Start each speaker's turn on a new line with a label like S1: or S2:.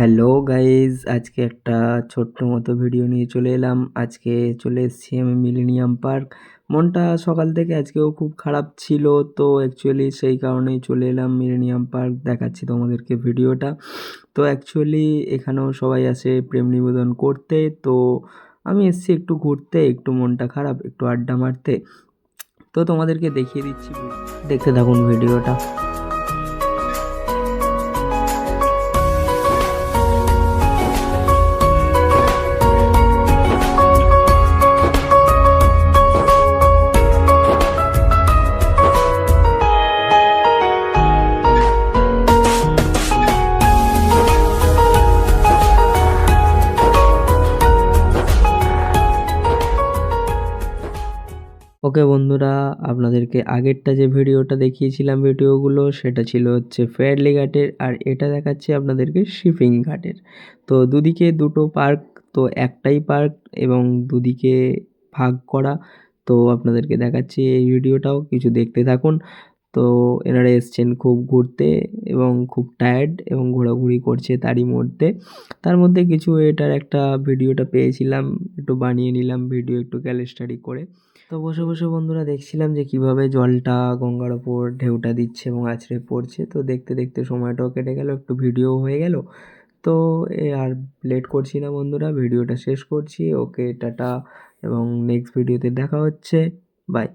S1: Hello guys, আজকে একটা ছোট্ট মতো ভিডিও নিয়ে চলে এলাম। আজকে চলে এসেছি আমি মিলেনিয়াম পার্ক। মনটা সকাল থেকে আজকেও খুব খারাপ ছিল, তো অ্যাকচুয়ালি সেই কারণেই চলে এলাম মিলেনিয়াম পার্ক। দেখাচ্ছি তোমাদেরকে ভিডিওটা। তো অ্যাকচুয়ালি এখানেও সবাই আসে প্রেম নিবেদন করতে, তো আমি এসেছি একটু ঘুরতে, একটু মনটা খারাপ, একটু আড্ডা মারতে। তো তোমাদেরকে দেখিয়ে দিচ্ছি, দেখতে থাকুন ভিডিওটা। ওকে বন্ধুরা, আপনাদেরকে আগেরটা যে ভিডিওটা দেখিয়েছিলাম ভিডিওগুলো সেটা ছিল হচ্ছে ফেয়ারলি ঘাটের, আর এটা দেখাচ্ছি আপনাদেরকে শিপিং ঘাটের। তো দুদিকে দুটো পার্ক, তো একটাই পার্ক এবং দুদিকে ভাগ করা। তো আপনাদেরকে দেখাচ্ছি এই ভিডিওটাও, কিছু দেখতে থাকুন। তো এনারা এসছেন খুব ঘুরতে এবং খুব টায়ার্ড এবং ঘোরাঘুরি করছে তার মধ্যে কিছু এটার একটা ভিডিওটা পেয়েছিলাম, একটু বানিয়ে নিলাম ভিডিও, একটু ক্যালি স্টাডি করে। তো বসে বসে বন্ধুরা দেখছিলাম যে কিভাবে জলটা গঙ্গার ওপর ঢেউটা দিচ্ছে এবং আছড়ে পড়ছে। তো দেখতে দেখতে সময়টাও কেটে গেল, একটু ভিডিও হয়ে গেল। তো আর লেট করছি না বন্ধুরা, ভিডিওটা শেষ করছি। ওকে টাটা, এবং নেক্সট ভিডিওতে দেখা হচ্ছে। বাই।